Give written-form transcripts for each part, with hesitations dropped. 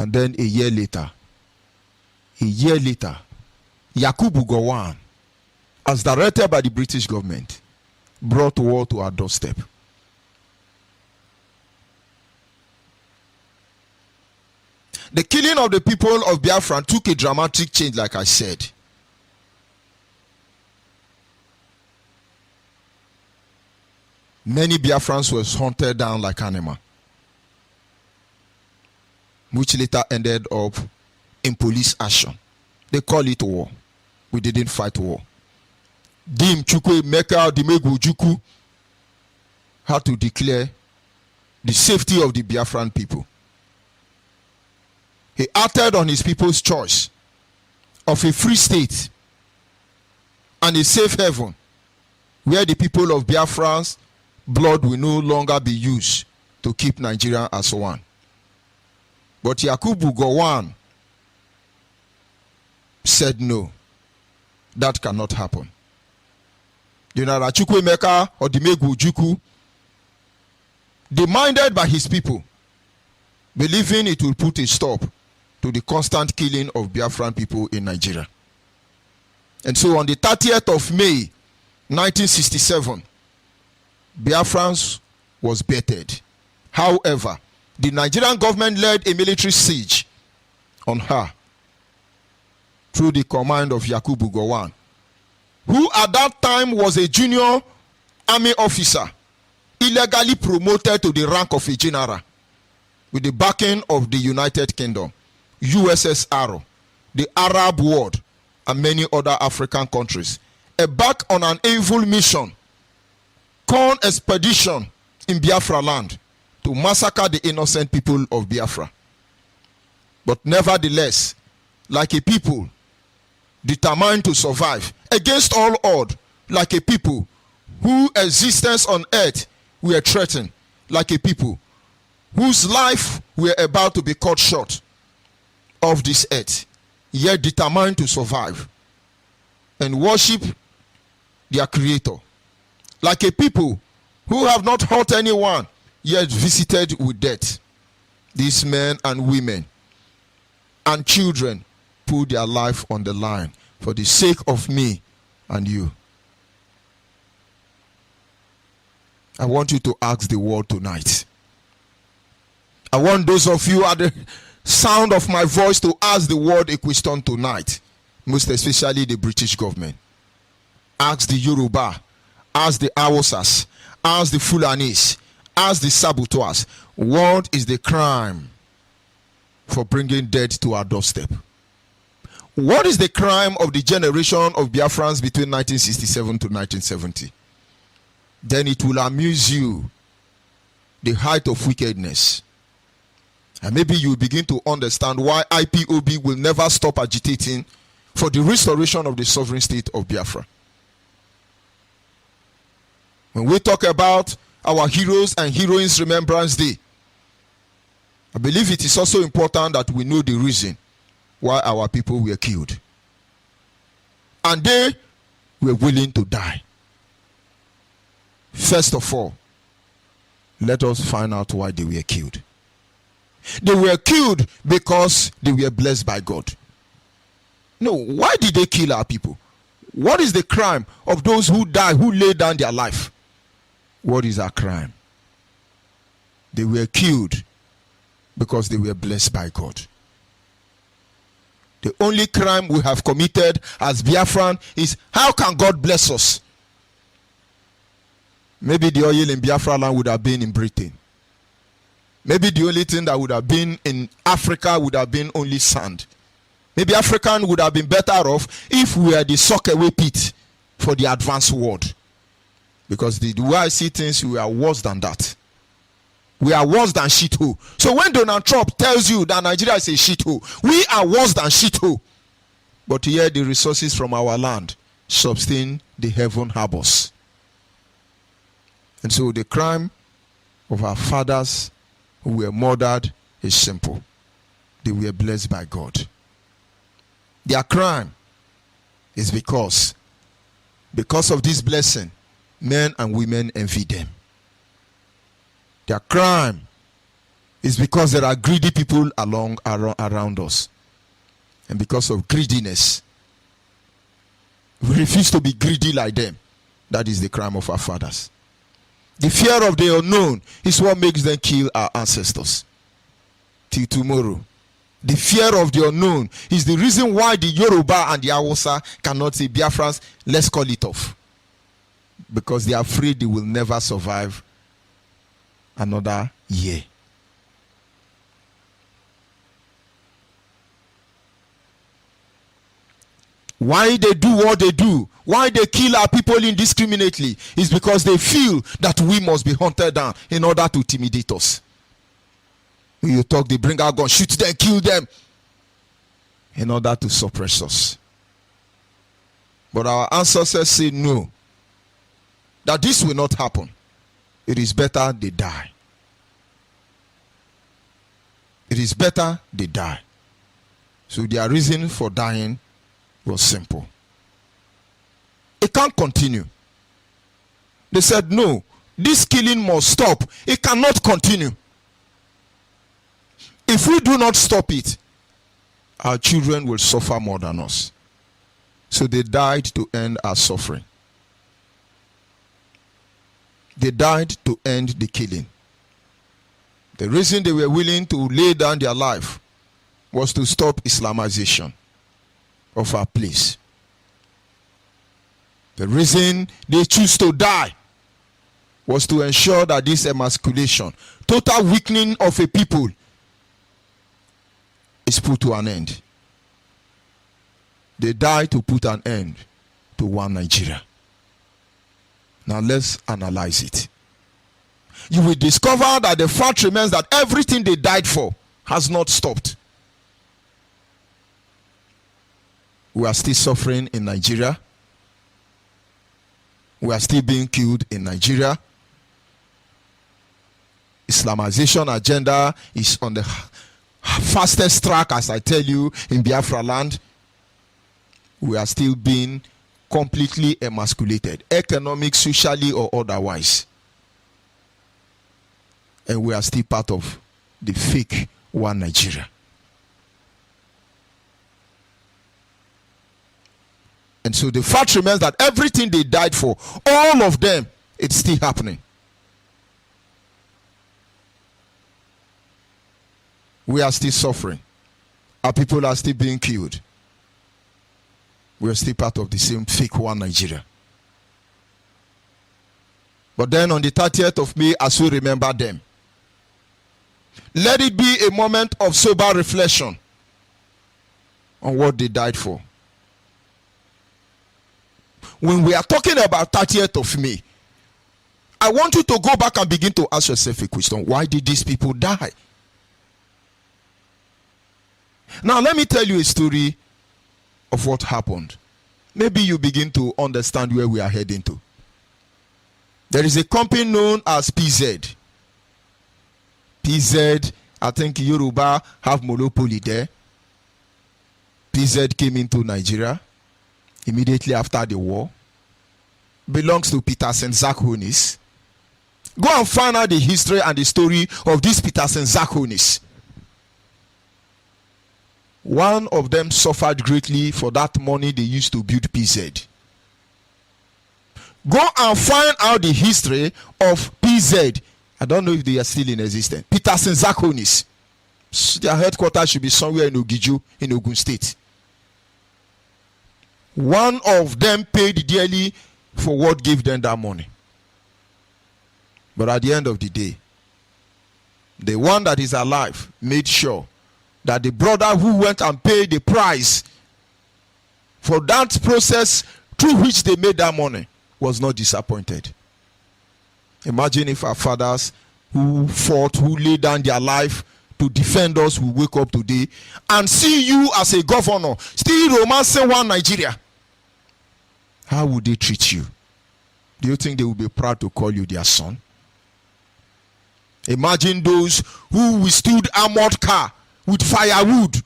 And then a year later, Yakubu Gowon, as directed by the British government, brought war to our doorstep. The killing of the people of Biafra took a dramatic change, like I said. Many Biafrans were hunted down like animals, which later ended up in police action. They call it war. We didn't fight war. Dim Chukwe Meka Dimegu Juku had to declare the safety of the Biafran people. He acted on his people's choice of a free state and a safe haven where the people of Biafra's blood will no longer be used to keep Nigeria as one. But Yakubu Gowon said no, that cannot happen. General Chukwuemeka Odimegwu Ojukwu, demanded by his people, believing it will put a stop to the constant killing of Biafran people in Nigeria. And so on the 30th of May 1967, Biafrans was bettered. However, the Nigerian government led a military siege on her through the command of Yakubu Gowon, who at that time was a junior army officer, illegally promoted to the rank of a general with the backing of the United Kingdom, USSR, the Arab world, and many other African countries, embarked on an evil mission, corn expedition in Biafra land, to massacre the innocent people of Biafra. But nevertheless, like a people determined to survive against all odds, like a people whose existence on earth were threatened, like a people whose life were about to be cut short of this earth, yet determined to survive and worship their creator, like a people who have not hurt anyone yet visited with death. These men and women and children put their life on the line for the sake of me and you. I want you to ask the world tonight. I want those of you at the sound of my voice to ask the world a question tonight, most especially the British government. Ask the Yoruba, ask the Hausas, ask the Fulanis, ask the saboteurs, what is the crime for bringing death to our doorstep? What is the crime of the generation of Biafrans between 1967 to 1970? Then it will amuse you the height of wickedness. And maybe you will begin to understand why IPOB will never stop agitating for the restoration of the sovereign state of Biafra. When we talk about our heroes and heroines Remembrance Day, I believe it is also important that we know the reason why our people were killed. And they were willing to die. First of all, let us find out why they were killed. They were killed because they were blessed by God. No, why did they kill our people? What is the crime of those who died, who laid down their life? What is our crime? They were killed because they were blessed by God. The only crime we have committed as Biafran is, how can God bless us? Maybe the oil in Biafra land would have been in Britain. Maybe the only thing that would have been in Africa would have been only sand. Maybe African would have been better off if we were the sockaway pit for the advanced world. Because the way I see things, we are worse than that. We are worse than shithole. So when Donald Trump tells you that Nigeria is a shithole, we are worse than shithole. But here the resources from our land sustain the heaven harbors. And so the crime of our fathers who were murdered is simple. They were blessed by God. Their crime is because of this blessing, men and women envy them. Their crime It's because there are greedy people around us. And because of greediness, we refuse to be greedy like them. That is the crime of our fathers. The fear of the unknown is what makes them kill our ancestors. Till tomorrow. The fear of the unknown is the reason why the Yoruba and the Hausa cannot say, Biafrans, let's call it off. Because they are afraid they will never survive another year. Why they do what they do, why they kill our people indiscriminately, is because they feel that we must be hunted down in order to intimidate us. When you talk, they bring out guns, shoot them, kill them, in order to suppress us. But our ancestors say no, that this will not happen. It is better they die. It is better they die. So their reason for dying was simple. It can't continue. They said, no, this killing must stop. It cannot continue. If we do not stop it, our children will suffer more than us. So they died to end our suffering. They died to end the killing. The reason they were willing to lay down their life was to stop Islamization of our place. The reason they choose to die was to ensure that this emasculation, total weakening of a people, is put to an end. They died to put an end to one Nigeria. Now let's analyze it. You will discover that the fact remains that everything they died for has not stopped. We are still suffering in Nigeria. We are still being killed in Nigeria. Islamization agenda is on the fastest track, as I tell you, in Biafra land. We are still being completely emasculated, economic, socially, or otherwise. And we are still part of the fake one Nigeria. And so the fact remains that everything they died for, all of them, it's still happening. We are still suffering. Our people are still being killed. We are still part of the same fake one Nigeria. But then on the 30th of May, as we remember them, let it be a moment of sober reflection on what they died for. When we are talking about 30th of May, I want you to go back and begin to ask yourself a question. Why did these people die? Now, let me tell you a story of what happened. Maybe you begin to understand where we are heading to. There is a company known as PZ. PZ, I think Yoruba have monopoly there. PZ came into Nigeria immediately after the war. Belongs to Peterson Zakonis. Go and find out the history and the story of these Peterson Zakonis. One of them suffered greatly for that money they used to build PZ. Go and find out the history of PZ. I don't know if they are still in existence. Peterson Zakonis. Their headquarters should be somewhere in Ogiju, in Ogun State. One of them paid dearly for what gave them that money. But at the end of the day, the one that is alive made sure that the brother who went and paid the price for that process through which they made that money was not disappointed. Imagine if our fathers who fought, who laid down their life to defend us, will wake up today and see you as a governor still romancing one Nigeria. How would they treat you? Do you think they will be proud to call you their son? Imagine those who withstood armored car with firewood,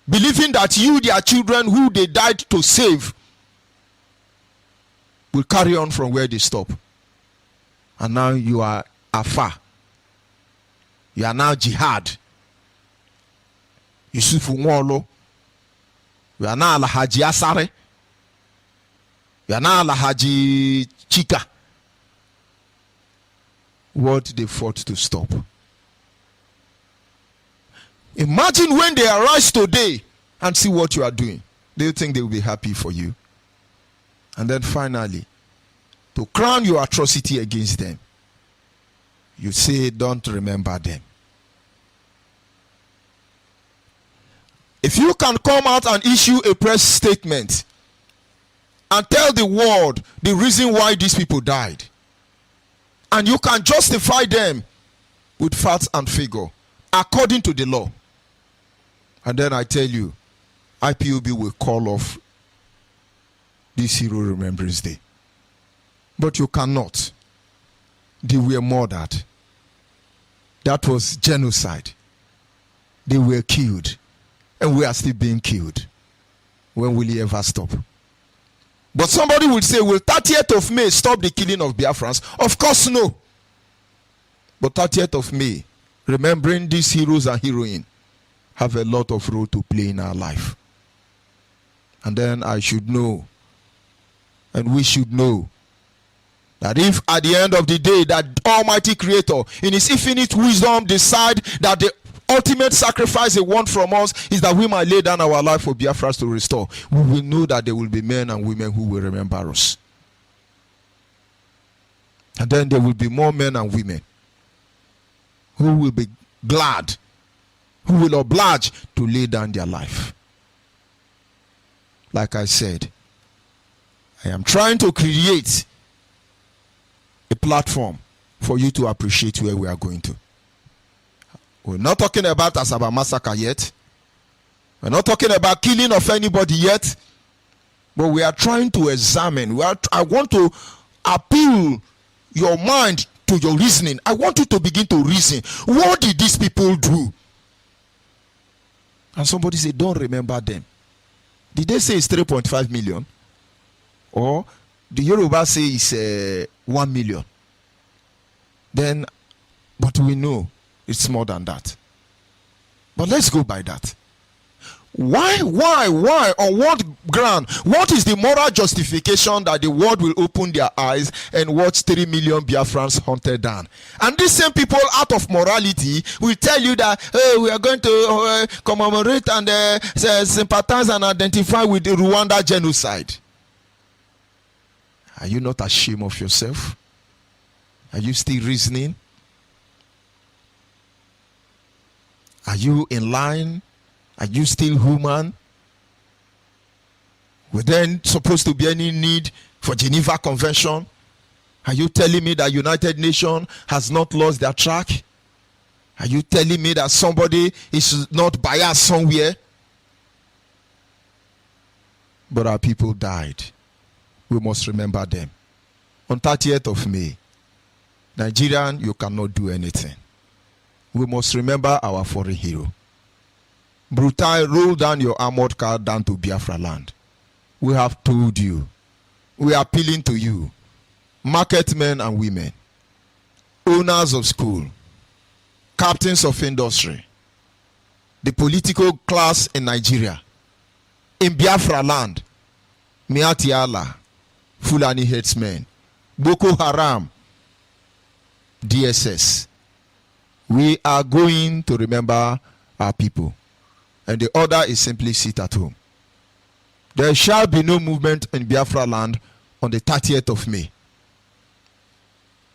believing that you, their children who they died to save, will carry on from where they stop. And now you are afar. You are now jihad. Yusuf Nwolo. You are now Alhaji Asare. You are now Alhaji Chika. What they fought to stop. Imagine when they arise today and see what you are doing. Do you think they will be happy for you? And then finally, to crown your atrocity against them, you say, don't remember them. If you can come out and issue a press statement and tell the world the reason why these people died, and you can justify them with facts and figure according to the law, and then I tell you, IPOB will call off this Hero Remembrance Day. But you cannot. They were murdered. That was genocide. They were killed. And we are still being killed. When will it ever stop? But somebody will say, will 30th of May stop the killing of Biafrans? Of course no. But 30th of May, remembering these heroes and heroines, have a lot of role to play in our life. And then I should know, and we should know, that if at the end of the day that Almighty Creator in his infinite wisdom decide that the ultimate sacrifice he wants from us is that we might lay down our life for Biafras to restore, we will know that there will be men and women who will remember us. And then there will be more men and women who will be glad, who will oblige to lay down their life. Like I said, I am trying to create a platform for you to appreciate where we are going to. We're not talking about Asaba massacre yet. We're not talking about killing of anybody yet. But we are trying to examine. I want to appeal your mind to your reasoning. I want you to begin to reason. What did these people do? And somebody say, don't remember them. Did they say it's 3.5 million? Or the Yoruba say it's 1 million? Then, but we know it's more than that. But let's go by that. Why? On what ground? What is the moral justification that the world will open their eyes and watch 3 million Biafrans hunted down? And these same people, out of morality, will tell you that, hey, we are going to commemorate and sympathize and identify with the Rwanda genocide. Are you not ashamed of yourself? Are you still reasoning? Are you in line? Are you still human? Were there supposed to be any need for Geneva Convention? Are you telling me that United Nations has not lost their track? Are you telling me that somebody is not biased somewhere? But our people died. We must remember them. On 30th of May, Nigerian, you cannot do anything. We must remember our foreign hero. Brutal, roll down your armored car down to Biafra land. We have told you. We are appealing to you. Market men and women. Owners of school. Captains of industry. The political class in Nigeria. In Biafra land. Miati Allah. Fulani headsmen. Boko Haram. DSS. We are going to remember our people. And the order is simply sit at home. There shall be no movement in Biafra land on the 30th of May.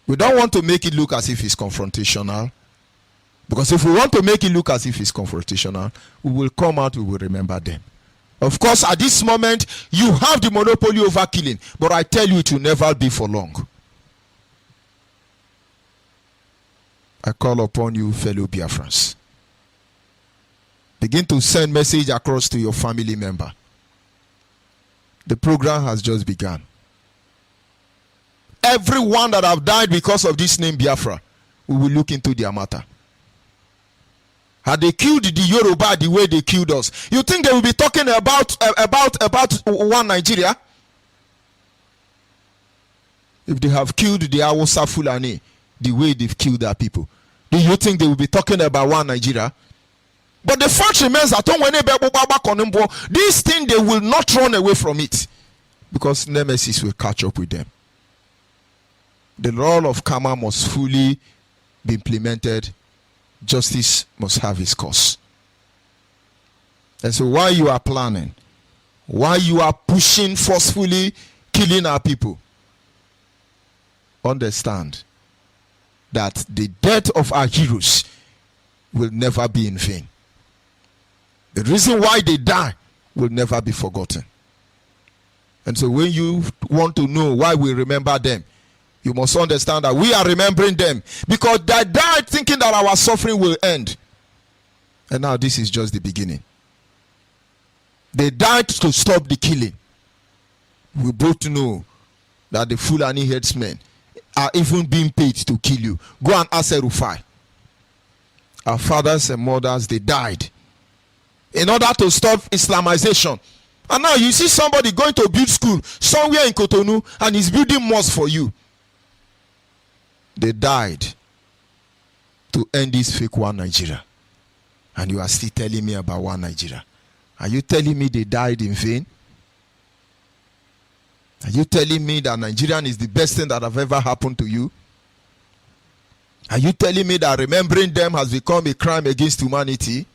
We don't want to make it look as if it's confrontational. Because if we want to make it look as if it's confrontational, we will come out, we will remember them. Of course, at this moment, you have the monopoly over killing. But I tell you, it will never be for long. I call upon you, fellow Biafrans. Begin to send message across to your family member. The program has just begun. Everyone that have died because of this name Biafra, we will look into their matter. Had they killed the Yoruba the way they killed us, you think they will be talking about one Nigeria? If they have killed the Hausa Fulani the way they've killed their people, Do you think they will be talking about one Nigeria? But the fact remains that this thing, they will not run away from it, because nemesis will catch up with them. The law of karma must fully be implemented. Justice must have its course. And so while you are planning, while you are pushing, forcefully killing our people, understand that the death of our heroes will never be in vain. The reason why they die will never be forgotten. And so when you want to know why we remember them, you must understand that we are remembering them because they died thinking that our suffering will end. And now this is just the beginning. They died to stop the killing. We both know that the Fulani headsmen are even being paid to kill you. Go and ask Erufai. Our fathers and mothers, they died in order to stop Islamization. And now you see somebody going to build school somewhere in Cotonou and he's building mosque for you. They died to end this fake one Nigeria. And you are still telling me about one Nigeria. Are you telling me they died in vain? Are you telling me that Nigerian is the best thing that have ever happened to you? Are you telling me that remembering them has become a crime against humanity?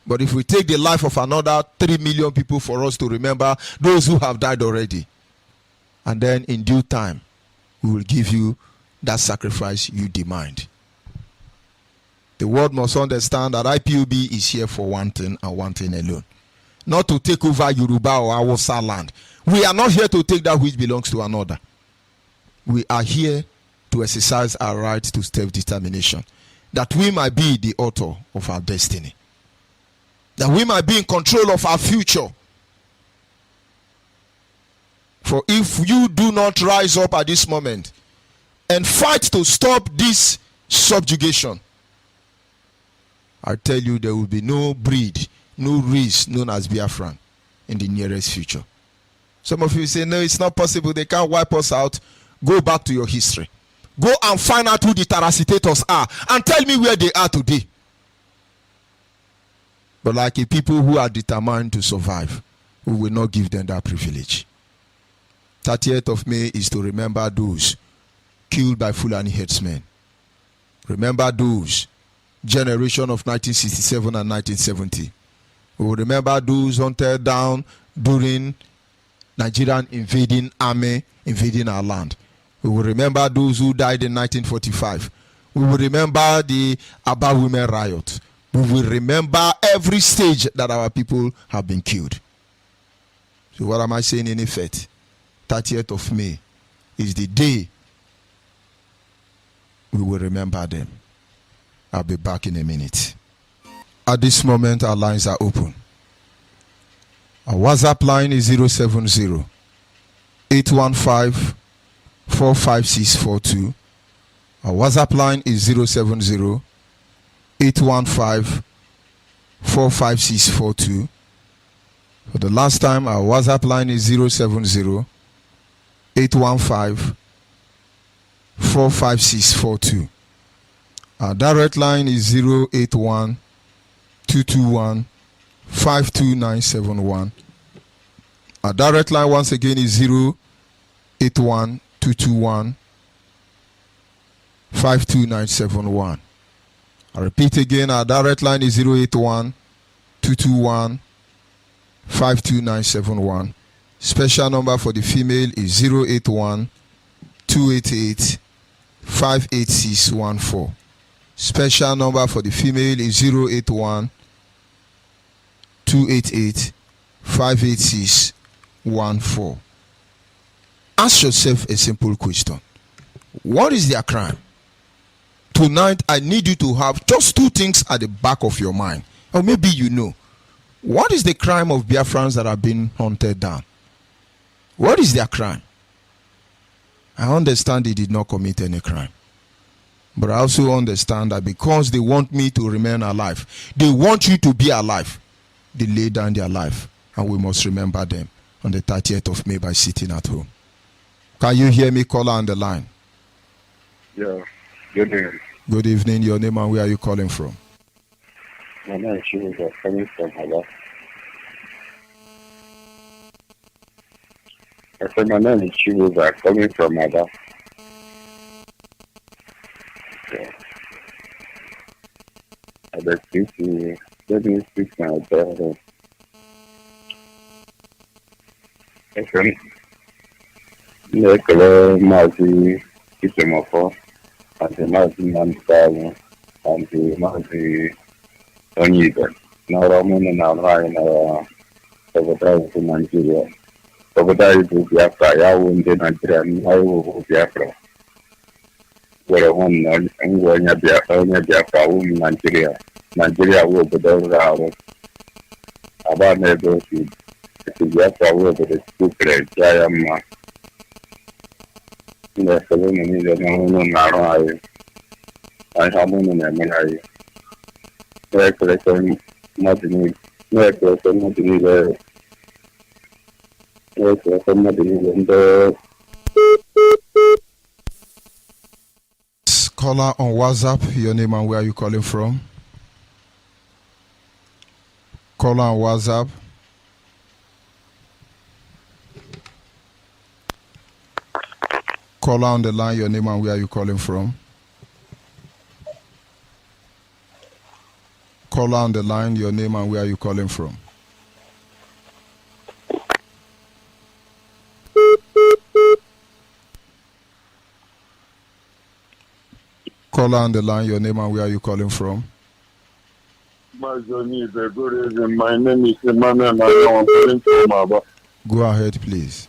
But if we take the life of another 3 million people for us to remember those who have died already, and then in due time, we will give you that sacrifice you demand. The world must understand that IPOB is here for one thing and one thing alone. Not to take over Yoruba or Hausa land. We are not here to take that which belongs to another. We are here to exercise our right to self-determination. That we might be the author of our destiny. That we might be in control of our future. For if you do not rise up at this moment and fight to stop this subjugation, I tell you there will be no breed, no race known as Biafran in the nearest future. Some of you say, no, it's not possible. They can't wipe us out. Go back to your history. Go and find out who the Tarasitators are and tell me where they are today. But like a people who are determined to survive, we will not give them that privilege. 30th of May is to remember those killed by Fulani headsmen. Remember those generation of 1967 and 1970. We will remember those hunted down during Nigerian invading army invading our land. We will remember those who died in 1945. We will remember the Aba women riot. We will remember every stage that our people have been killed. So what am I saying in effect? 30th of May is the day we will remember them. I'll be back in a minute. At this moment, our lines are open. Our WhatsApp line is 070 815 45642. Our WhatsApp line is 070 815 45642. For the last time, our WhatsApp line is 070 815 45642. Our direct line is 081 221 52971. Our direct line once again is 081 221 52971. I repeat again, our direct line is 081 221 52971. Special number for the female is 081 288 58614. Special number for the female is 081 288 58614. Ask yourself a simple question. What is their crime? Tonight, I need you to have just two things at the back of your mind. Or maybe you know. What is the crime of Biafrans that have been hunted down? What is their crime? I understand they did not commit any crime. But I also understand that because they want me to remain alive, they want you to be alive, they lay down their life. And we must remember them on the 30th of May by sitting at home. Can you hear me, caller on the line? Yeah, good evening. Good evening. Your name and where are you calling from? My name is Woyibe, coming from Aba. I said my name is Woyibe, coming from Aba. Yeah. I beg you to let me speak my brother. I said, Nekele Mazi Isemofo, and the Mazi Mansamu, and the Mazi Woyibe. Now Ramon and I over there to Nigeria. Over there to Biafra, I won't in Nigeria, I will Biafra. Where one and when Biafra, in Nigeria. Nigeria will be there. About neighbors, Biafra will be the secret. I am in the ceremony that I have on the memory. Recollection, not in recollection, not in the recollection, not in the Caller on WhatsApp, your name and where are you calling from? Caller on WhatsApp. Caller on the line, your name and where are you calling from? Caller on the line, your name and where are you calling from? Caller on the line, your name and where are you calling from? My good evening. My name is Emmanuel and I'm calling from Aba. Go ahead, please.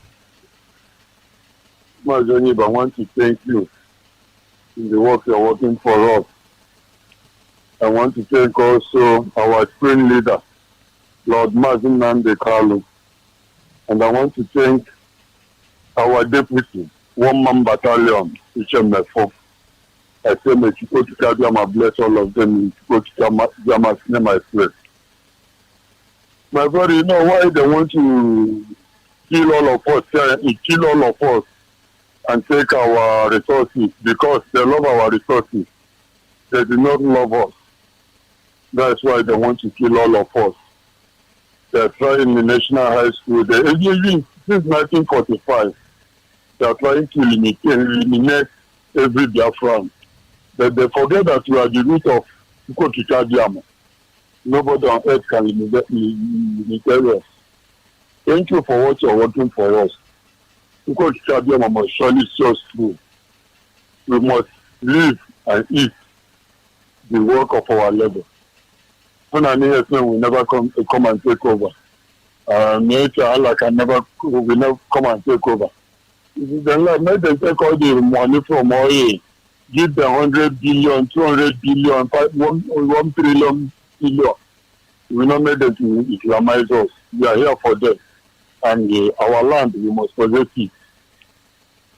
My I want to thank you in the work you're working for us. I want to thank also our spring leader, Lord Mazin Nandekalu. And I want to thank our deputy, one-man battalion, HMF4. I say, may you go to Kadiama, bless all of them, go to Jama's name, I pray. My brother, you know why they want to kill all of us, and take our resources? Because they love our resources. They do not love us. That's why they want to kill all of us. They are trying in the national high school. Even since 1945, they are trying to eliminate every Biafran. But they forget that we are the root of Ukokikadiama. Nobody on earth can limit us. Thank you for what you are working for us. Ukokikadiama must surely see us through. We must live and eat the work of our labor. When I hear will never come and take over. Allah can will never come and take over. Then let them take all the money from oil. Give them 100 billion, 200 billion, 1 trillion billion. We will not make them to Islamize us. We are here for them. And our land, we must possess it.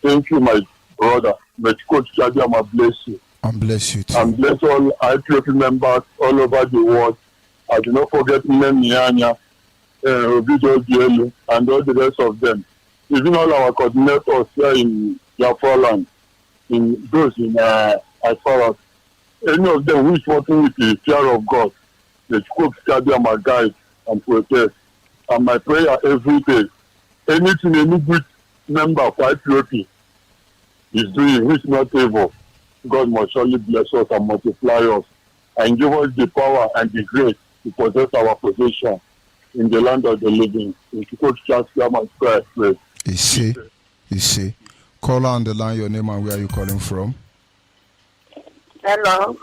Thank you, my brother. May Coach Kadiama bless you. And bless you too. And bless all IPOP members all over the world. I do not forget Nyanya, Obido Dielu, and all the rest of them. Even all our coordinators here in Biafra land. In those in as far as any of them who is working with the fear of God, the scope study my guide and protest. And my prayer every day, anything any good member of IPOP is doing which is not evil, God must surely bless us and multiply us and give us the power and the grace to possess our possession in the land of the living. In Chicago Church, prayer. You see. Caller on the line, your name and where are you calling from? Hello.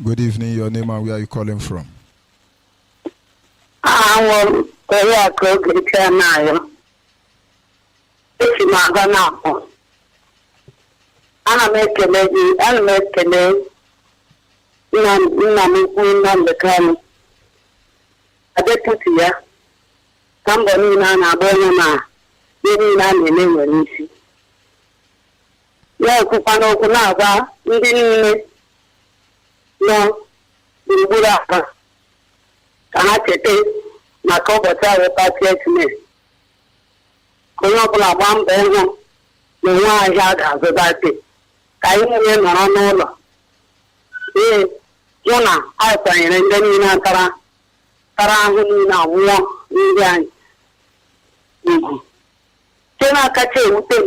Good evening, your name and where are you calling from? I'm Korea Kogrichanayo. It's Maganapo. Ana mekele na mekani. Adeputi ya. Kambo nina na bonyo na. Yeni na nene nisi. Ya kupano kuna ba ndị niile nọ gburugburu aka ka ha cheta maka ụbọchị repatriement. Ka onye ọbụla gbaa mbọ ịhụ na onwe ahịa a ga-azụdate ka anyị niile nọrọ n'ụlọ mụ na a kwanyere ndị niile tara ahụ niile anwụọ ndị anyị ugwu. Nke na-akacha ewute m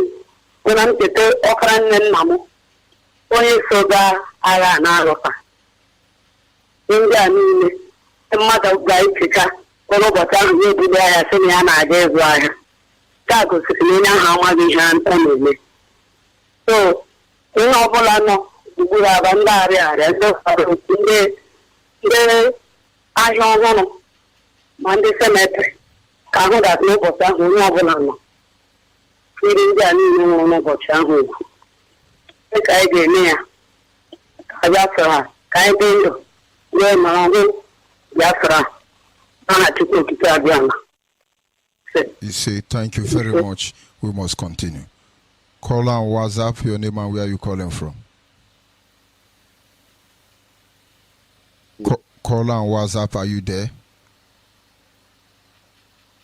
bụ na ncheta ọkara nne nna m onye so gaa agha na-alụta. Ndị a niile mmadụ ga-echeta ụlọ ụbọchị ahụ ya ebudo ahịa sị na ya na-aga ịzụ ahịa. Nke a gosiri na onye ahụ amaghị ihe ọ na-eme. So onye ọbụla nọ ugburu aba ndị arịa ndị ụfọdụ ndị ahịa ọhụrụ ma ndị semetrị ka ahụ ga-atụ n'ụbọchị ahụ onye ọbụla nọ ndị a niile nwụrụ n'ụbọchị ahụ ugwu. Ka anyị ga-eme ya ka Biafra ka anyị dị ndụ wee mara hụ Biafra n'aha Chukwu okike abịama. You say thank you very much. We must continue. Call on WhatsApp, your name and where you calling from. Call on WhatsApp, are you there?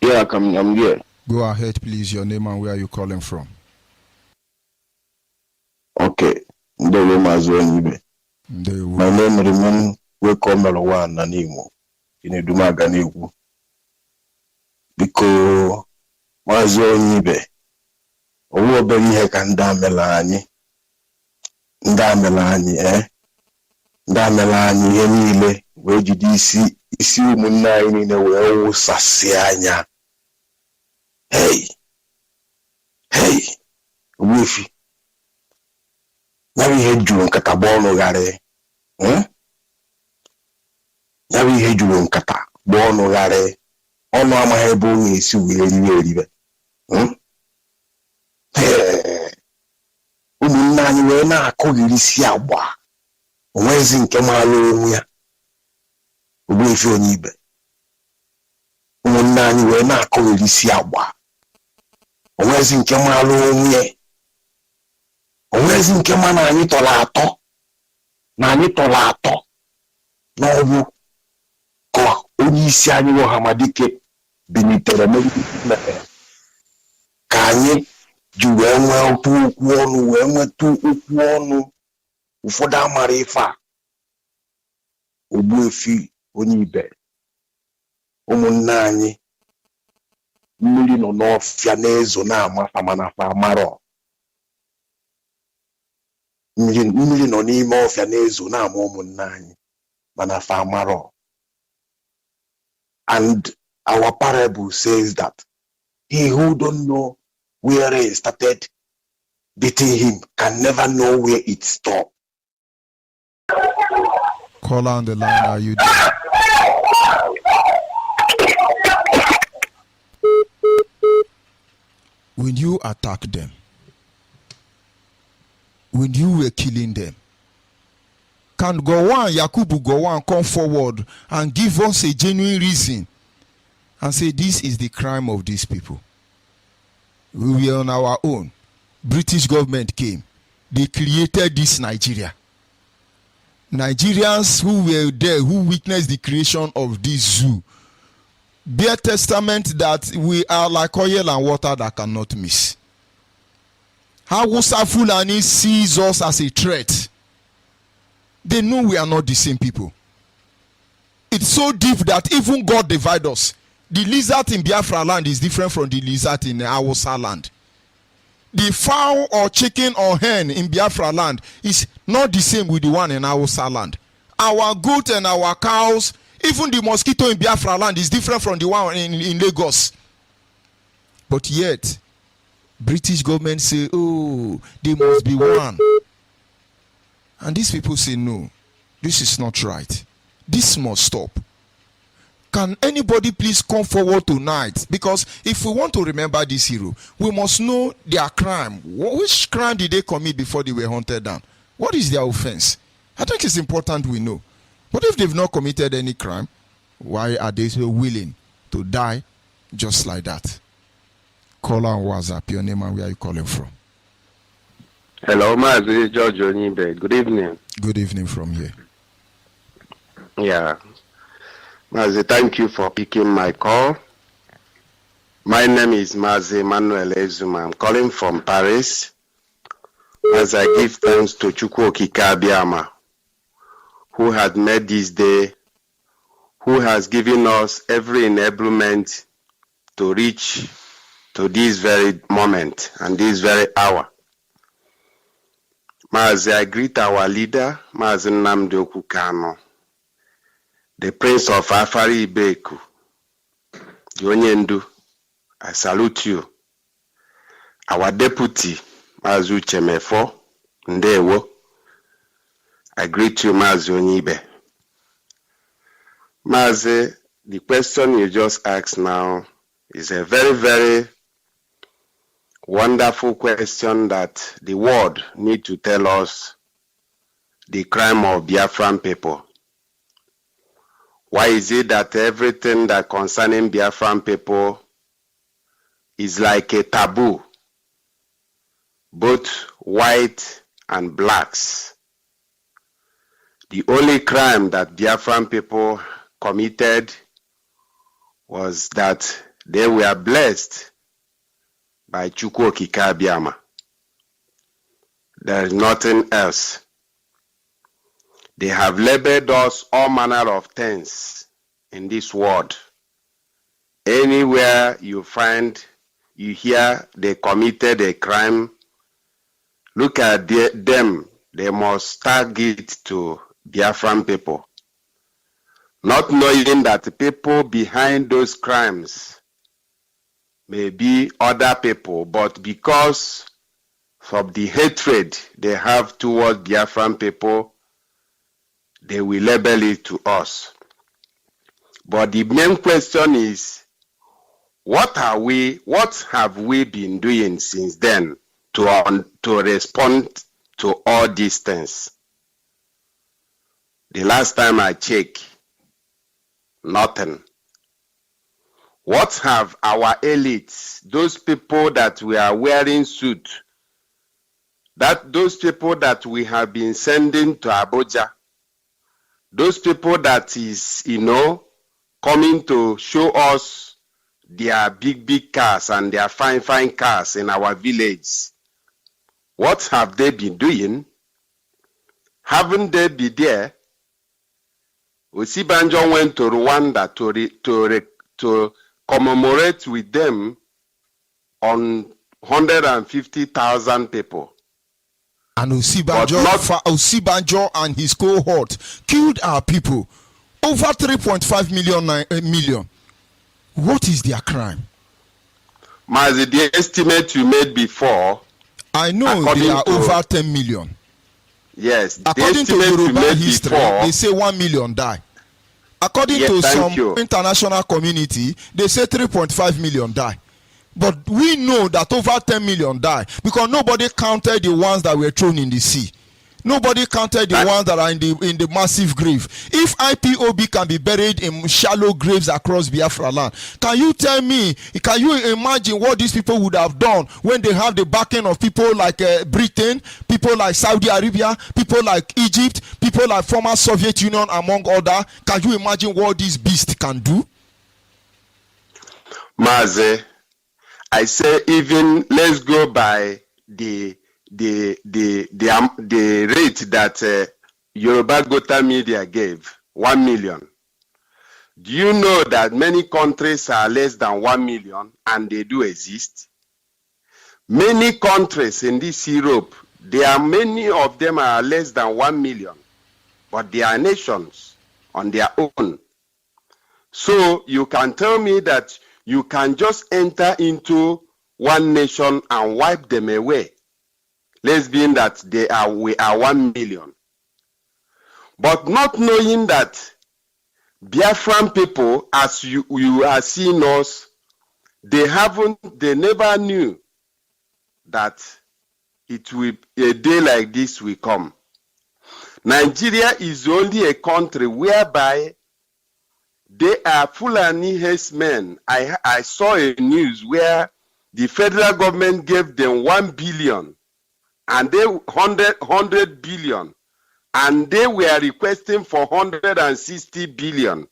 Yeah, I'm here. Go ahead, please, your name and where you calling from. Okay. Woyibe. My name remain Welcome One Nanimo in a Dumaganegu. Because Woyibe. Woyibe Hekan Damelani. Damelani, Emile, where did you see Munai in a well Sasianya? Hey, Wifi. Now we had you on Catabono Gare. Now we had you on Catabono Gare. Oh, no, my head bone is really. Umunani wena Kogilisiawa. Wenzin Kemalo ya. Wifi Woyibe. Umunani wena Kogilisiawa. Onwezi nke malụ onwe onwezi nke ma na anyị tọrọ atọ n'ọgbụ ka onye isi anyị bụ Hamadike binitere megide ka anyị ji wee nwee okwu ọnụ wee nweta okwu ọnụ ụfọdụ amara ife a Ogbuefi Woyibe ụmụnne anyị mmiri nọ n'ọfịa n'ezo na-amafa mana fa amarọ mmiri nọ n'ime ọfịa n'ezo na-ama ụmụnne anyị mana fa amarọ. And our parable says that he who don't know where it started beating him can never know where it stopped. Call on the line, are you there? When you attack them, when you were killing them, can Gowon, Yakubu Gowon come forward and give us a genuine reason and say this is the crime of these people? We were on our own. British government came. They created this Nigeria. Nigerians who were there, who witnessed the creation of this zoo, bear testament that we are like oil and water that cannot miss. Hausa Fulani sees us as a threat. They know we are not the same people. It's so deep that even God divides us. The lizard in Biafra land is different from the lizard in Hausa land. The fowl or chicken or hen in Biafra land is not the same with the one in Hausa land. Our goat and our cows, even the mosquito in Biafra land is different from the one in Lagos. But yet, British government say, oh, they must be one. And these people say, no, this is not right. This must stop. Can anybody please come forward tonight? Because if we want to remember this hero, we must know their crime. Which crime did they commit before they were hunted down? What is their offense? I think it's important we know. But if they've not committed any crime, why are they so willing to die just like that? Call on WhatsApp, your name and where are you calling from? Hello, Mazi George Woyibe. Good evening. Good evening from here. Yeah. Mazi, thank you for picking my call. My name is Mazi Emmanuel Ezuma. I'm calling from Paris as I give thanks to Chukwu Okike Abịama who has made this day, who has given us every enablement to reach to this very moment and this very hour. Mazi, I greet our leader, Mazi Nnamdi Okwu Kanu, the Prince of Afari Ibeku, the Onyendu. I salute you. Our deputy, Mazi Uchemefo Ndewo, I greet you, Mazi Woyibe. Mazi, the question you just asked now is a very, very wonderful question that the world need to tell us the crime of Biafran people. Why is it that everything that concerning Biafran people is like a taboo, both white and blacks? The only crime that Biafran people committed was that they were blessed by Chukwu Okike Abiama. There is nothing else. They have labeled us all manner of things in this world. Anywhere you hear they committed a crime, look at them. They must target to Biafran people, not knowing that the people behind those crimes may be other people, but because of the hatred they have towards Biafran people, they will label it to us. But the main question is, what have we been doing since then to respond to all these things? The last time I checked, nothing. What have our elites, those people that we are wearing suits, those people that we have been sending to Abuja, those people that is, coming to show us their big cars and their fine cars in our village, what have they been doing? Haven't they been there? Osibanjo went to Rwanda to commemorate with them on 150,000 people. And Osibanjo and his cohort killed our people. Over 3.5 million. What is their crime? Mazi, the estimate you made before, I know they are over 10 million. Yes. According to Yoruba history, they say 1 million die. According to some international community, they say 3.5 million die. But we know that over 10 million die because nobody counted the ones that were thrown in the sea. Nobody counted the ones that are in the massive grave. If IPOB can be buried in shallow graves across Biafra land, can you tell me, can you imagine what these people would have done when they have the backing of people like Britain, people like Saudi Arabia, people like Egypt, people like former Soviet Union, among others? Can you imagine what this beast can do? Mazi, I say even let's go by the rate that Yoruba Gota Media gave, 1 million. Do you know that many countries are less than 1 million and they do exist? Many countries in this Europe, many of them are less than 1 million, but they are nations on their own. So you can tell me that you can just enter into one nation and wipe them away. Let's be in that we are 1 million. But not knowing that Biafran people, as you are seeing us, they never knew that it will a day like this will come. Nigeria is only a country whereby they are Fulani herdsmen. I saw a news where the federal government gave them 1 billion and they 100 billion, and they were requesting for 160 billion.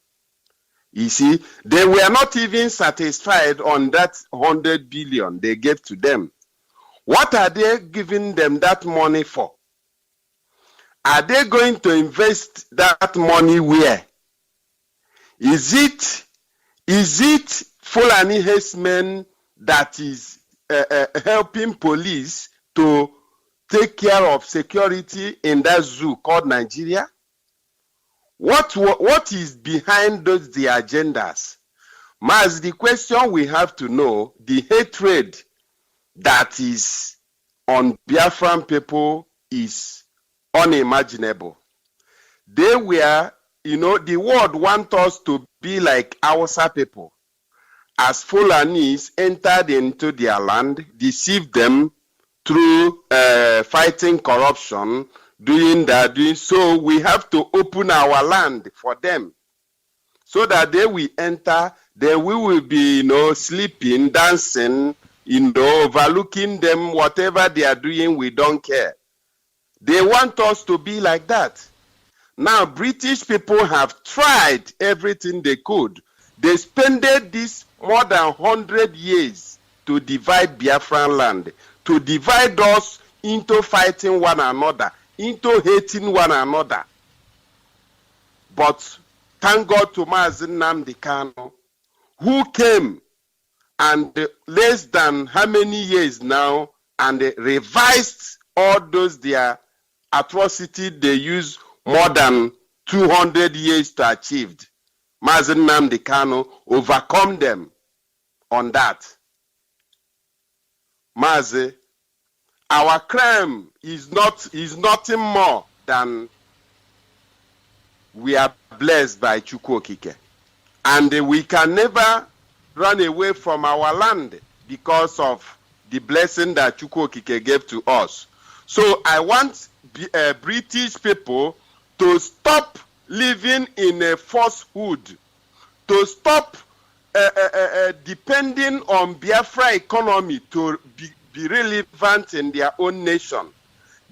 You see, they were not even satisfied on that 100 billion they gave to them. What are they giving them that money for? Are they going to invest that money where? Is it Fulani herdsmen that is helping police to take care of security in that zoo called Nigeria? What is behind the agendas? Mas, the question we have to know, the hatred that is on Biafran people is unimaginable. They were, the world wants us to be like Hausa people. As Fulanis entered into their land, deceived them through fighting corruption, so we have to open our land for them. So that they will enter, then we will be, sleeping, dancing, overlooking them, whatever they are doing, we don't care. They want us to be like that. Now, British people have tried everything they could. They spent this more than 100 years to divide Biafran land, to divide us into fighting one another, into hating one another. But thank God to Mazi Nnamdi Kanu, who came and less than how many years now, and revised all those their atrocity they used more than 200 years to achieve. Mazi Nnamdi Kanu overcome them on that. Mazi, our crime is nothing more than we are blessed by Chukwu Okike. And we can never run away from our land because of the blessing that Chukwu Okike gave to us. So I want British people to stop living in a falsehood, to stop depending on Biafra economy to be relevant in their own nation.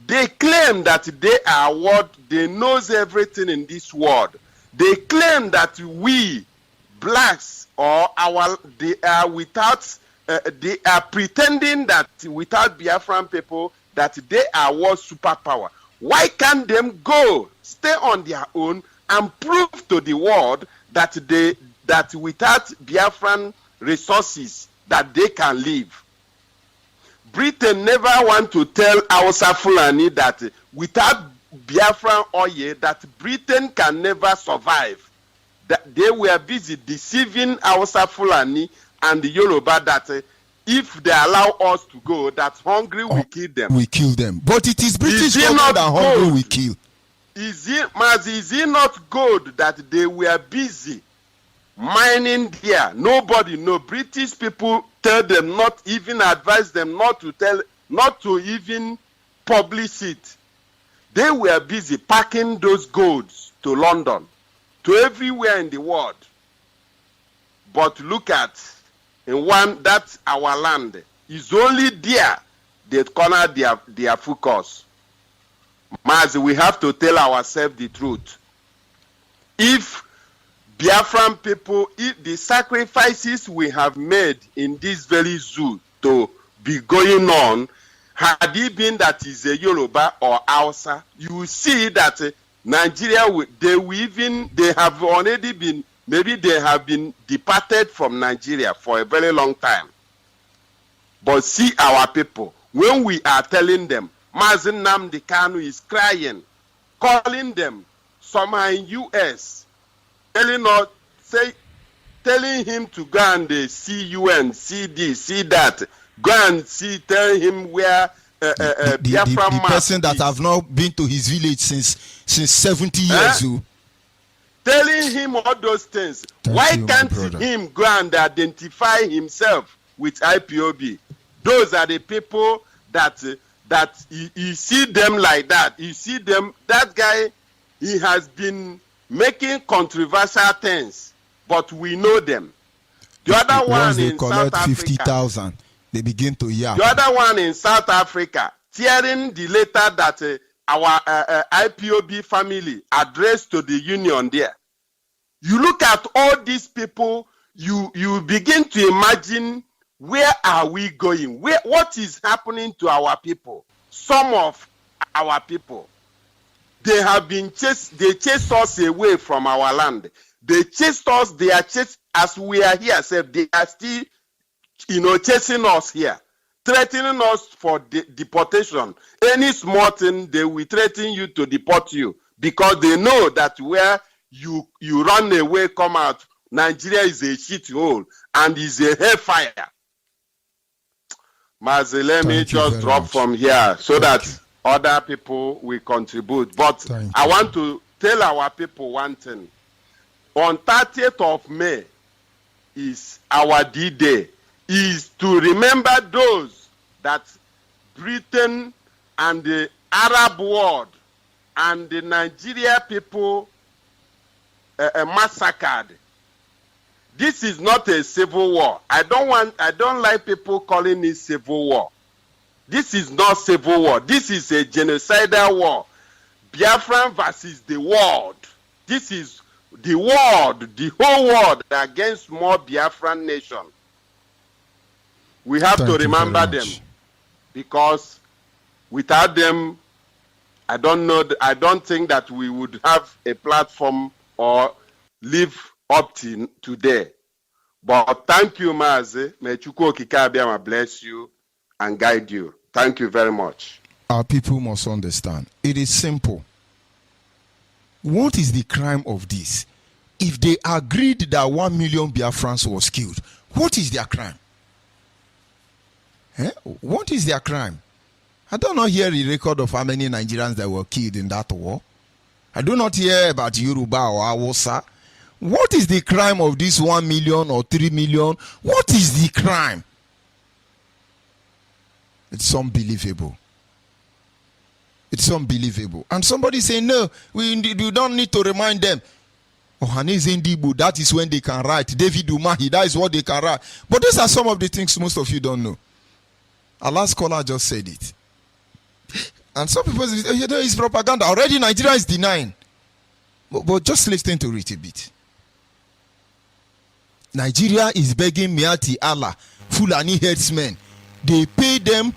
They claim that they are they knows everything in this world. They claim that we blacks they are pretending that without Biafran people that they are world superpower. Why can't them go stay on their own and prove to the world that without Biafran resources that they can live? Britain never want to tell Hausa Fulani that without Biafran oil that Britain can never survive. That they were busy deceiving Hausa Fulani and the Yoruba that if they allow us to go, that hungry we kill them. We kill them. But it is British government that hungry we kill. Is it not good that they were busy mining there? Nobody, no British people tell them, not even advise them not to even publish it. They were busy packing those golds to London, to everywhere in the world. But look at that's our land. It's only there they corner their focus. Mazi, we have to tell ourselves the truth. If Biafran people, if the sacrifices we have made in this very zoo to be going on, had it been that is a Yoruba or Hausa, you will see that Nigeria, they have already been, maybe they have been departed from Nigeria for a very long time. But see our people, when we are telling them, Mazi Nnamdi Kanu is crying, calling them, somehow in US, telling him to go and see UN, see this, see that, go and see, tell him where the person that have not been to his village since 70 years old. Telling him all those things. Why can't him go and identify himself with IPOB? Those are the people that you see them like that. You see them, that guy, he has been making controversial things, but we know them. The other one in South Africa, 50,000, they begin to yap. The other one in South Africa, tearing the letter that our IPOB family addressed to the union there. You look at all these people, you begin to imagine, where are we going? What is happening to our people? Some of our people. They have been chased. They chased us away from our land. They chased us. They are chased as we are here. So they are still, chasing us here, threatening us for deportation. Any small thing, they will threaten you to deport you because they know that where you run away, come out, Nigeria is a shithole and is a hellfire. Mazi, let me just drop from here so that other people will contribute. But I want to tell our people one thing. On 30th of May is our D-Day, is to remember those that Britain and the Arab world and the Nigeria people massacred. This is not a civil war. I don't like people calling it civil war. This is not civil war. This is a genocidal war. Biafran versus the world. This is the world, the whole world against more Biafran nation. We have to remember them because without them, I don't think that we would have a platform or live up to today. But thank you, Mazi. May Chukwu Okike Abịama bless you and guide you. Thank you very much. Our people must understand. It is simple. What is the crime of this? If they agreed that 1 million Biafrans was killed, what is their crime? What is their crime? I do not hear a record of how many Nigerians that were killed in that war. I do not hear about Yoruba or Hausa. What is the crime of this 1 million or 3 million? What is the crime? It's unbelievable. It's unbelievable. And somebody say, no, we don't need to remind them. Ohaneze Ndibu, that is when they can write. David Umahi, that is what they can write. But these are some of the things most of you don't know. Our last caller just said it. And some people say, it's propaganda. Already Nigeria is denying. But just listen to it a bit. Nigeria is begging Miati Allah, Fulani herdsmen. They pay them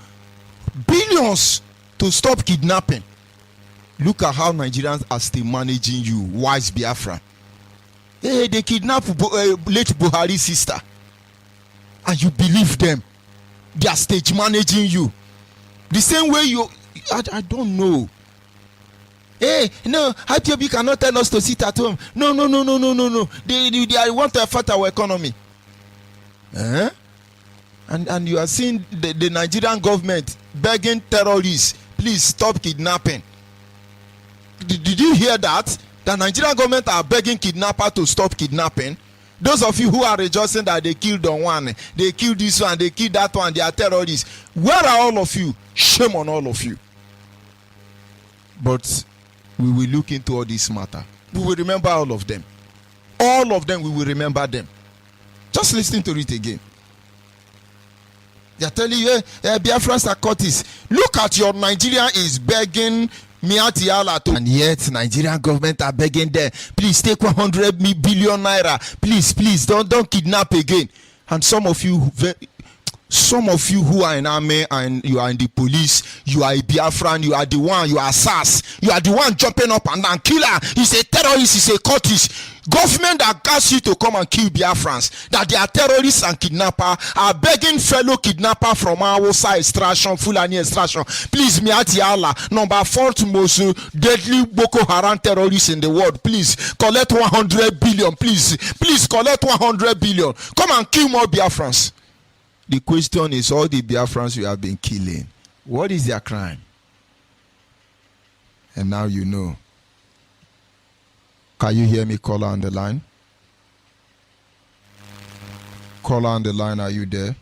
billions to stop kidnapping. Look at how Nigerians are still managing you, wise Biafra. Hey, they kidnapped late Buhari's sister. And you believe them. They are stage managing you. The same way I don't know. Hey, no, IPOB cannot tell us to sit at home. No. They want to affect our economy. And you are seeing the Nigerian government begging terrorists, please stop kidnapping. Did you hear that? The Nigerian government are begging kidnappers to stop kidnapping. Those of you who are rejoicing that they killed on one, they killed this one, they killed that one, they are terrorists. Where are all of you? Shame on all of you. But we will look into all this matter. We will remember all of them. All of them, we will remember them. Just listen to it again. They are telling you, Biafrans are Curtis. Look at your Nigeria is begging Miati Allah to, and yet Nigerian government are begging them, please take 100 billion naira. Please, don't kidnap again. And some of you who are in army and you are in the police, you are a Biafran, you are the one, you are SARS, you are the one jumping up and down. Killer, he's a terrorist, he's a cultist. Government that gas you to come and kill Biafrans, that they are terrorists and kidnappers, are begging fellow kidnapper from our side extraction, Fulani extraction. Please, Miati Allah, number 4th most deadly Boko Haram terrorists in the world. Please collect 100 billion. Please collect 100 billion. Come and kill more Biafrans. The question is, all the Biafrans you have been killing, what is their crime? And now you know. Can you hear me, caller on the line? Caller on the line, are you there?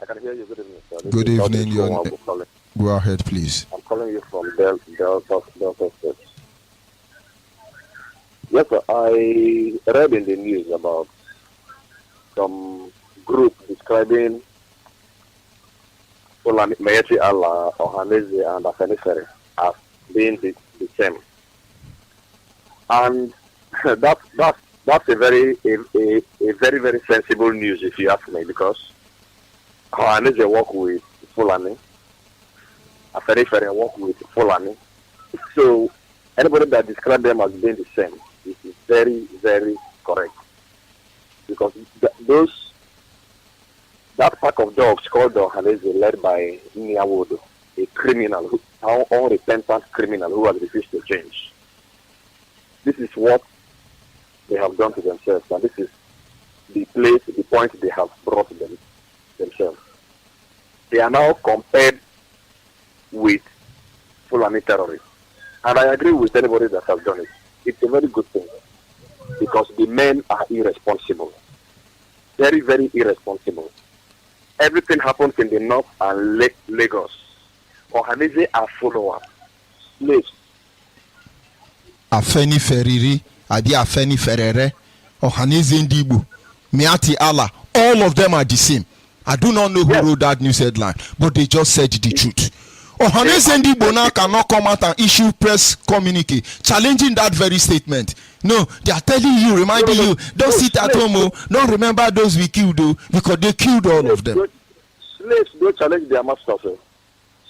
I can hear you. Good evening, sir. Good evening. Go ahead, please. I'm calling you from Delta State. Yes, sir. I read in the news about some group describing Mayeti Allah, Ohaneze, and Afenifere as being the same. And that's a very sensible news, if you ask me, because Ohaneze work with Fulani, Afenifere work with Fulani. So Anybody that describes them as being the same is very, very correct. Because that pack of dogs called the Ohanese, led by Nyawodo, a criminal, an unrepentant criminal who has refused to change. This is what they have done to themselves, and this is the point they have brought themselves. They are now compared with Fulani terrorists. And I agree with anybody that has done it. It's a very good thing, because the men are irresponsible. Very, very irresponsible. Everything happens in the north and Lagos. Ohanese are followers, slaves. Afeni Feriri, Adi Afeni Ferere, Ohanese Ndibu, Miati Allah, all of them are the same. I do not know who wrote that news headline, but they just said the truth. Ohanese Ndibu now cannot come out and issue press communique challenging that very statement. No, they are telling you, reminding you, don't sit at home, don't remember those we killed, because they killed all of them. Slaves don't challenge their masters.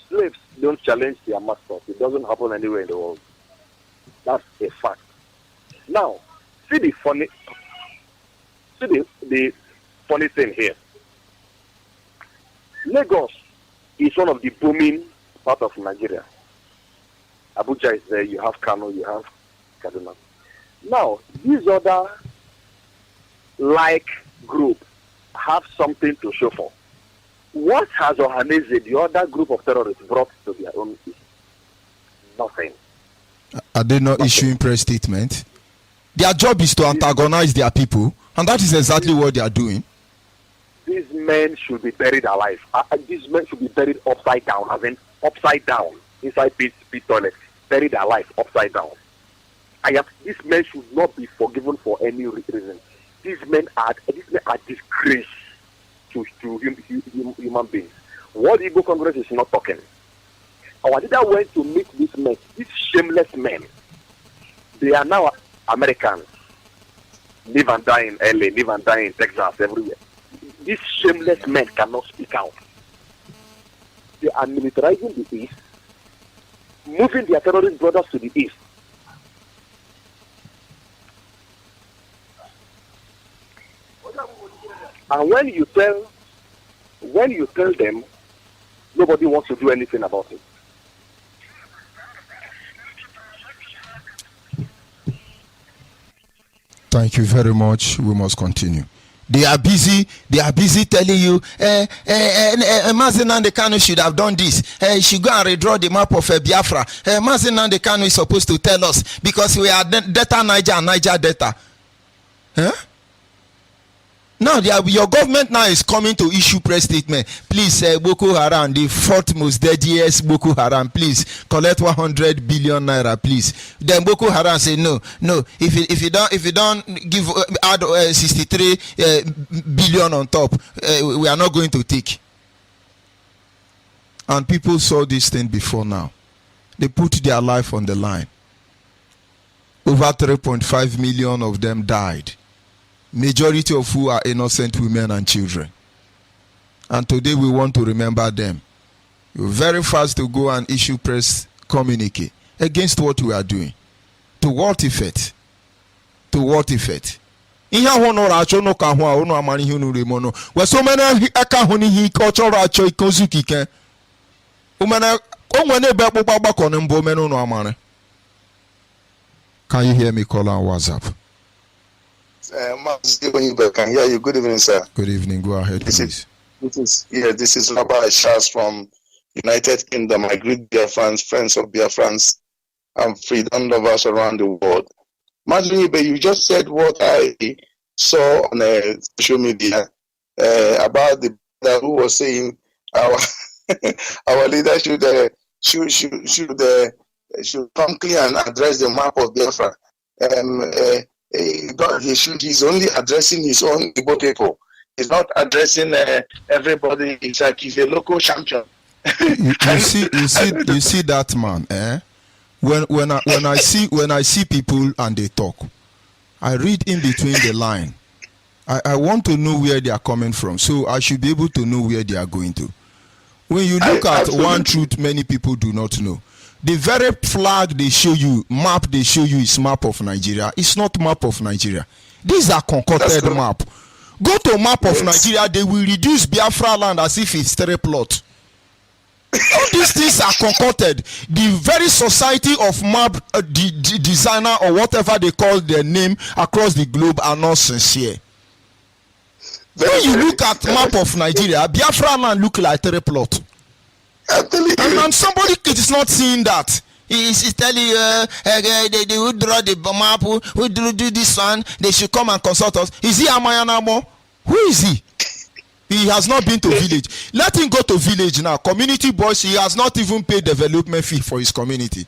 Slaves don't challenge their masters. It doesn't happen anywhere in the world. That's a fact. Now, see the funny thing here. Lagos is one of the booming part of Nigeria. Abuja is there, you have Kano, you have Kaduna. Now, these other like group have something to show for. What has Ohanese, the other group of terrorists, brought to their own peace? Nothing. Are they not issuing press statement? Their job is to antagonize their people, and that is exactly what they are doing. These men should be buried alive. These men should be buried upside down, as in upside down, inside pit toilet, buried alive, upside down. These men should not be forgiven for any reason. These men are disgrace to human beings. What the Igbo Congress is not talking. Our leader went to meet these men, these shameless men. They are now Americans. Live and die in LA, live and die in Texas, everywhere. These shameless men cannot speak out. They are militarizing the East, moving their terrorist brothers to the East. And when you tell them, nobody wants to do anything about it. Thank you very much. We must continue. They are busy telling you, Mazi Nnamdi Kanu should have done this. He should go and redraw the map of Biafra. Mazi Nnamdi Kanu is supposed to tell us, because we are Delta Niger and Niger Delta. Huh? Now your government now is coming to issue press statement. Please, Boko Haram, the fourth most deadliest Boko Haram, please collect 100 billion naira, please. Then Boko Haram say no. If you don't give add 63 billion on top, we are not going to take. And people saw this thing before now. They put their life on the line. Over 3.5 million of them died. Majority of who are innocent women and children. And today we want to remember them. You're very fast to go and issue press communique against what we are doing. To what effect? To what effect? Ihe ahụ nọrọ achọ nọ ka ahụ a ụnụ amara ihe unu remono. We so many aka ahụ n'ihe ike ọ chọrọ achọ ike ozuki ike. Umana onwene ebe akpụkpọ agbakọ na mbụ omenu unu amara. Can you hear me call on WhatsApp? Woyibe, can hear you. Good evening, sir. Good evening. Go ahead, please. This is Rabbi Charles from United Kingdom. I greet Biafrans, friends of Biafrans, and freedom lovers around the world. Woyibe, you just said what I saw on social media about the who was saying our our leader should come clear and address the map of Biafra. He's only addressing his own Igbo people. He's not addressing everybody. It's like he's a local champion. you see that man, eh? When I see people and they talk, I read in between the line. I want to know where they are coming from, so I should be able to know where they are going to. When you look at one truth many people do not know, The very flag they show you, map they show you is map of Nigeria. It's not map of Nigeria. These are concocted map. Go to map of Nigeria, they will reduce Biafra land as if it's 3 plot. All these things are concocted. The very society of map designer or whatever they call their name across the globe are not sincere. When you look at map of Nigeria, Biafra land look like 3 plot. And somebody is not seeing that. He's telling you, they would draw the map, who do this one, they should come and consult us. Is he Amayanamo? Who is he? He has not been to village. Let him go to village now. Community boys, he has not even paid development fee for his community.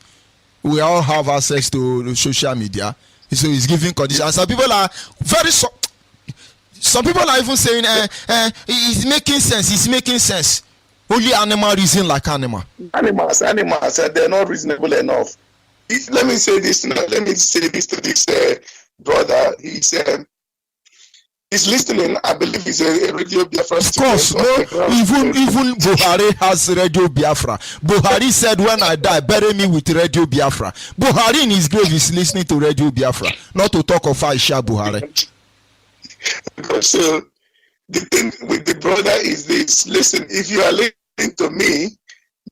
We all have access to social media. So he's giving conditions. And some people are some people are even saying, it's making sense, it's making sense. Only animal reason like animal. Animals, they're not reasonable enough. Let me say this now. Let me say this to this brother. He's listening. I believe he's a Radio Biafra. Of course, no, even Buhari has Radio Biafra. Buhari said, when I die, bury me with Radio Biafra. Buhari in his grave is listening to Radio Biafra, not to talk of Aisha Buhari. So the thing with the brother is this: listen, if you are listening to me,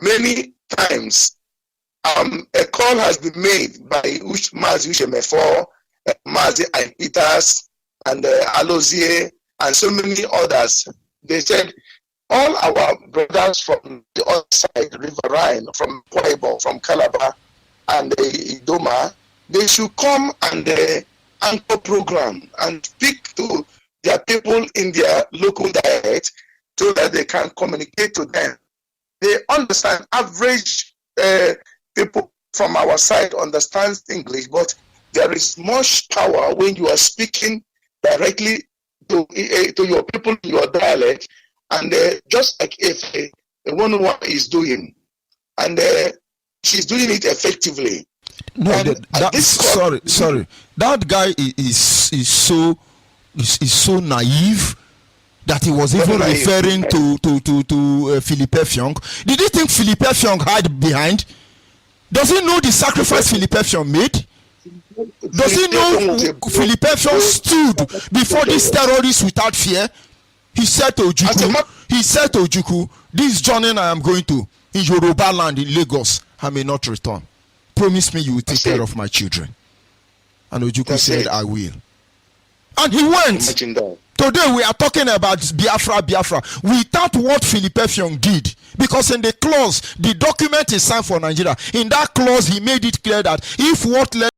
many times a call has been made by Mazi Ushemefo, Mazi and Peters, and Alozie, and so many others. They said all our brothers from the other side, Riverine, from Woyibe, from Calabar, and Idoma, they should come and anchor program and speak to their people in their local dialect so that they can communicate to them. They understand. Average people from our side understands English, but there is much power when you are speaking directly to your people in your dialect, and just like if a woman is doing, and she's doing it effectively. No, sorry. That guy is so naive that he was even referring to Philippe Fiong. Did you think Philippe Fiong hide behind? Does he know the sacrifice Philippe Fiong made? Does he know Philippe Fiong stood before these terrorists without fear? He said to Ojukwu, this journey I am going to in Yoruba land in Lagos, I may not return. Promise me you will take care of my children. And Ojukwu said, I will. And he went. Today we are talking about Biafra. Without what Philippe Fiong did, because in the clause, the document is signed for Nigeria. In that clause, he made it clear that if what led